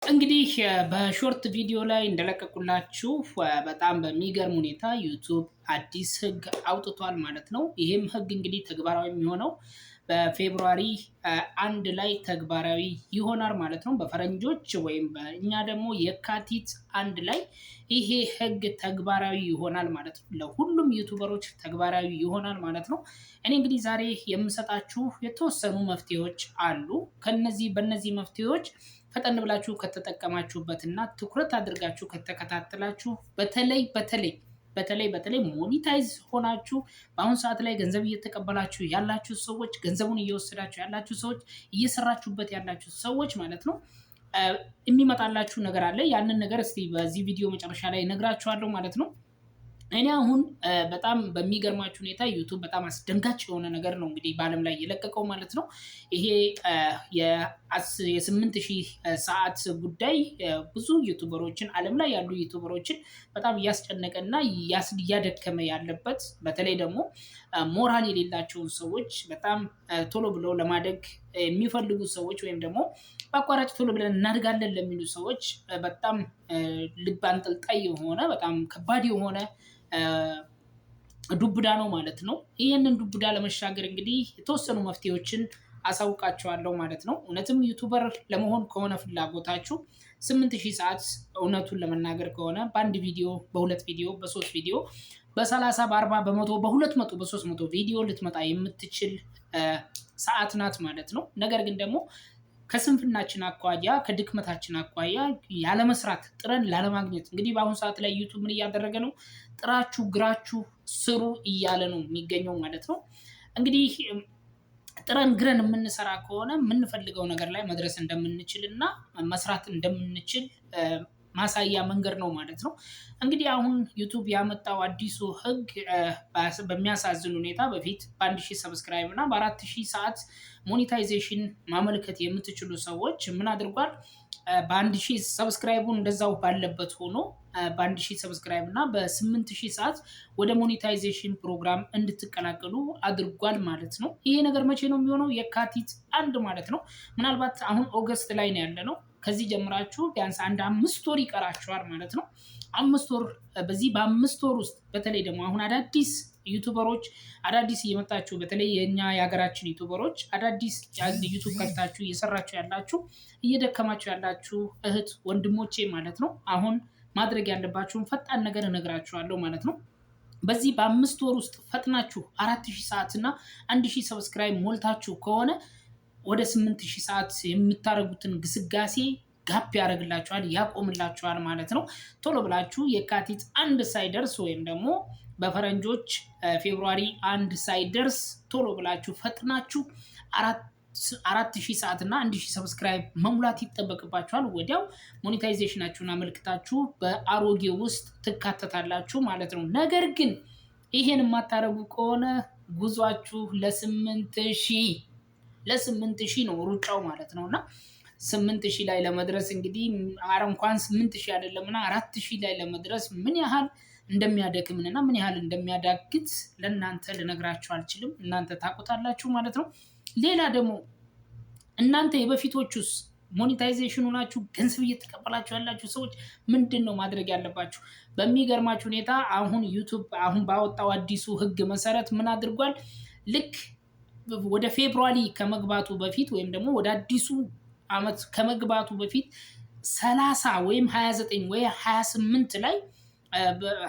እንግዲህ በሾርት ቪዲዮ ላይ እንደለቀቁላችሁ በጣም በሚገርም ሁኔታ ዩቲዩብ አዲስ ህግ አውጥቷል ማለት ነው። ይህም ህግ እንግዲህ ተግባራዊ የሚሆነው በፌብሩዋሪ 1 ላይ ተግባራዊ ይሆናል ማለት ነው። በፈረንጆች ወይም በእኛ ደግሞ የካቲት 1 ላይ ይሄ ህግ ተግባራዊ ይሆናል ማለት ነው። ለሁሉም ዩቲዩበሮች ተግባራዊ ይሆናል ማለት ነው። እኔ እንግዲህ ዛሬ የምሰጣችሁ የተወሰኑ መፍትሄዎች አሉ። በእነዚህ መፍትሄዎች ፈጠን ብላችሁ ከተጠቀማችሁበትና ትኩረት አድርጋችሁ ከተከታተላችሁ በተለይ ሞኒታይዝ ሆናችሁ በአሁን ሰዓት ላይ ገንዘብ እየተቀበላችሁ ያላችሁ ሰዎች፣ ገንዘቡን እየወሰዳችሁ ያላችሁ ሰዎች፣ እየሰራችሁበት ያላችሁ ሰዎች ማለት ነው የሚመጣላችሁ ነገር አለ። ያንን ነገር እስቲ በዚህ ቪዲዮ መጨረሻ ላይ እነግራችኋለሁ ማለት ነው። እኔ አሁን በጣም በሚገርማችሁ ሁኔታ ዩቲዩብ በጣም አስደንጋጭ የሆነ ነገር ነው እንግዲህ በዓለም ላይ የለቀቀው ማለት ነው። ይሄ የ8000 ሰዓት ጉዳይ ብዙ ዩቲዩበሮችን ዓለም ላይ ያሉ ዩቲዩበሮችን በጣም እያስጨነቀና እያደከመ ያለበት፣ በተለይ ደግሞ ሞራል የሌላቸውን ሰዎች በጣም ቶሎ ብለው ለማደግ የሚፈልጉ ሰዎች ወይም ደግሞ በአቋራጭ ቶሎ ብለን እናድጋለን ለሚሉ ሰዎች በጣም ልብ አንጠልጣይ የሆነ በጣም ከባድ የሆነ ዱብዳ ነው ማለት ነው። ይህንን ዱብዳ ለመሻገር እንግዲህ የተወሰኑ መፍትሄዎችን አሳውቃቸዋለሁ ማለት ነው። እውነትም ዩቲዩበር ለመሆን ከሆነ ፍላጎታችሁ 8000 ሰዓት እውነቱን ለመናገር ከሆነ በአንድ ቪዲዮ፣ በሁለት ቪዲዮ፣ በሶስት ቪዲዮ፣ በ30፣ በ40፣ በ100፣ በ200፣ በ300 ቪዲዮ ልትመጣ የምትችል ሰዓት ናት ማለት ነው። ነገር ግን ደግሞ ከስንፍናችን አኳያ ከድክመታችን አኳያ ያለመስራት ጥረን ላለማግኘት እንግዲህ በአሁኑ ሰዓት ላይ ዩቲዩብ ምን እያደረገ ነው? ጥራችሁ ግራችሁ ስሩ እያለ ነው የሚገኘው ማለት ነው። እንግዲህ ጥረን ግረን የምንሰራ ከሆነ የምንፈልገው ነገር ላይ መድረስ እንደምንችል እና መስራት እንደምንችል ማሳያ መንገድ ነው ማለት ነው። እንግዲህ አሁን ዩቲዩብ ያመጣው አዲሱ ህግ በሚያሳዝን ሁኔታ በፊት በ1000 ሰብስክራይብ እና በ4000 ሰዓት ሞኔታይዜሽን ማመልከት የምትችሉ ሰዎች ምን አድርጓል? በ1000 ሰብስክራይቡን እንደዛው ባለበት ሆኖ በ1000 ሰብስክራይብ እና በ8000 ሰዓት ወደ ሞኔታይዜሽን ፕሮግራም እንድትቀላቀሉ አድርጓል ማለት ነው። ይሄ ነገር መቼ ነው የሚሆነው? የካቲት 1 ማለት ነው። ምናልባት አሁን ኦገስት ላይ ነው ያለነው። ከዚህ ጀምራችሁ ቢያንስ አንድ 5 ወር ይቀራችኋል ማለት ነው። 5 ወር በዚህ በ5 ወር ውስጥ በተለይ ደግሞ አሁን አዳዲስ ዩቲዩበሮች አዳዲስ እየመጣችሁ በተለይ የኛ የሀገራችን ዩቲዩበሮች አዳዲስ ዩቲዩብ ከፍታችሁ እየሰራችሁ ያላችሁ እየደከማችሁ ያላችሁ እህት ወንድሞቼ ማለት ነው አሁን ማድረግ ያለባችሁን ፈጣን ነገር እነግራችኋለሁ ማለት ነው። በዚህ በ5 ወር ውስጥ ፈጥናችሁ 4000 ሰዓት እና 1000 ሰብስክራይብ ሞልታችሁ ከሆነ ወደ 8000 ሰዓት የምታደርጉትን ግስጋሴ ጋፕ ያደርግላችኋል፣ ያቆምላችኋል ማለት ነው። ቶሎ ብላችሁ የካቲት 1 ሳይደርስ ወይም ደግሞ በፈረንጆች ፌብሩዋሪ 1 ሳይደርስ ቶሎ ብላችሁ ፈጥናችሁ 4000 ሰዓት እና 1000 ሰብስክራይብ መሙላት ይጠበቅባችኋል። ወዲያው ሞኔታይዜሽናችሁን አመልክታችሁ በአሮጌ ውስጥ ትካተታላችሁ ማለት ነው። ነገር ግን ይሄን የማታደርጉ ከሆነ ጉዟችሁ ለ8000 ነው ሩጫው ማለት ነው። እና 8000 ላይ ለመድረስ እንግዲህ እንኳን 8000 አይደለምና 4000 ላይ ለመድረስ ምን ያህል እንደሚያደክምንና ምን ያህል እንደሚያዳግት ለእናንተ ልነግራችሁ አልችልም። እናንተ ታውቁታላችሁ ማለት ነው። ሌላ ደግሞ እናንተ የበፊቶቹስ ሞኔታይዜሽን ሆናችሁ ገንዘብ እየተቀበላችሁ ያላችሁ ሰዎች ምንድን ነው ማድረግ ያለባችሁ? በሚገርማችሁ ሁኔታ አሁን ዩቲዩብ አሁን ባወጣው አዲሱ ህግ መሰረት ምን አድርጓል? ልክ ወደ ፌብሩዋሪ ከመግባቱ በፊት ወይም ደግሞ ወደ አዲሱ አመት ከመግባቱ በፊት 30 ወይም 29 ወይ 28 ላይ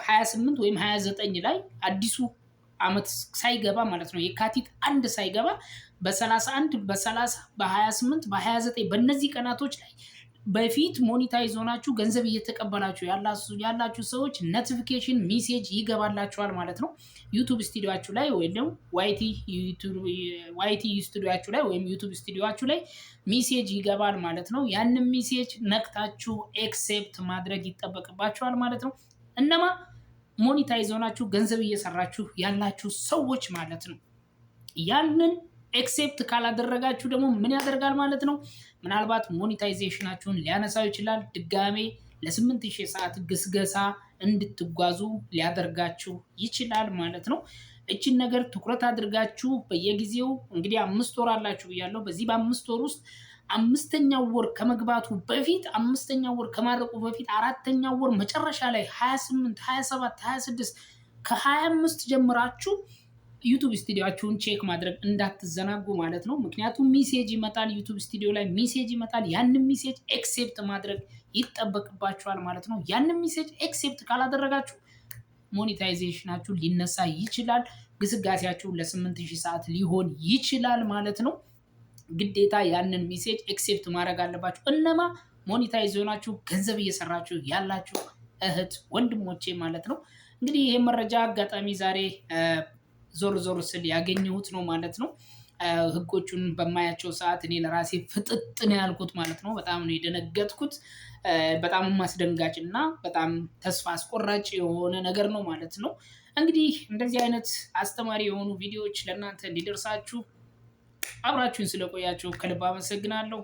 28 ወይም 29 ላይ አዲሱ አመት ሳይገባ ማለት ነው የካቲት 1 ሳይገባ በ31 በ30 በ28 በ29 በእነዚህ ቀናቶች ላይ በፊት ሞኔታይዝ ሆናችሁ ገንዘብ እየተቀበላችሁ ያላችሁ ሰዎች ኖቲፊኬሽን ሜሴጅ ይገባላችኋል ማለት ነው። ዩቲዩብ ስቱዲዮአችሁ ላይ ወይም ደግሞ ዋይቲ ስቱዲዮአችሁ ላይ ወይም ዩቲዩብ ስቱዲዮአችሁ ላይ ሜሴጅ ይገባል ማለት ነው። ያንን ሜሴጅ ነክታችሁ ኤክሴፕት ማድረግ ይጠበቅባችኋል ማለት ነው። እነማ ሞኔታይዝ ሆናችሁ ገንዘብ እየሰራችሁ ያላችሁ ሰዎች ማለት ነው። ያንን ኤክሴፕት ካላደረጋችሁ ደግሞ ምን ያደርጋል ማለት ነው? ምናልባት ሞኔታይዜሽናችሁን ሊያነሳው ይችላል። ድጋሜ ለ8000 ሰዓት ግስገሳ እንድትጓዙ ሊያደርጋችሁ ይችላል ማለት ነው። እችን ነገር ትኩረት አድርጋችሁ በየጊዜው እንግዲህ 5 ወር አላችሁ ብያለሁ። በዚህ በ5 ወር ውስጥ አምስተኛው ወር ከመግባቱ በፊት 5ኛው ወር ከማለቁ በፊት 4ኛው ወር መጨረሻ ላይ 28 27 26 ከ25 ጀምራችሁ ዩቲዩብ ስቱዲዮአችሁን ቼክ ማድረግ እንዳትዘናጉ ማለት ነው። ምክንያቱም ሜሴጅ ይመጣል፣ ዩቲዩብ ስቱዲዮ ላይ ሜሴጅ ይመጣል። ያንን ሜሴጅ ኤክሴፕት ማድረግ ይጠበቅባችኋል ማለት ነው። ያንን ሜሴጅ ኤክሴፕት ካላደረጋችሁ ሞኔታይዜሽናችሁ ሊነሳ ይችላል። ግስጋሴያችሁ ለ8000 ሰዓት ሊሆን ይችላል ማለት ነው። ግዴታ ያንን ሜሴጅ ኤክሴፕት ማድረግ አለባችሁ። እነማ ሞኔታይዝ ሆናችሁ ገንዘብ እየሰራችሁ ያላችሁ እህት ወንድሞቼ ማለት ነው። እንግዲህ ይሄ መረጃ አጋጣሚ ዛሬ ዞር ዞር ስል ያገኘሁት ነው ማለት ነው። ህጎቹን በማያቸው ሰዓት እኔ ለራሴ ፍጥጥ ነው ያልኩት ማለት ነው። በጣም ነው የደነገጥኩት። በጣም ማስደንጋጭ እና በጣም ተስፋ አስቆራጭ የሆነ ነገር ነው ማለት ነው። እንግዲህ እንደዚህ አይነት አስተማሪ የሆኑ ቪዲዮዎች ለእናንተ እንዲደርሳችሁ አብራችሁን ስለቆያችሁ ከልብ አመሰግናለሁ።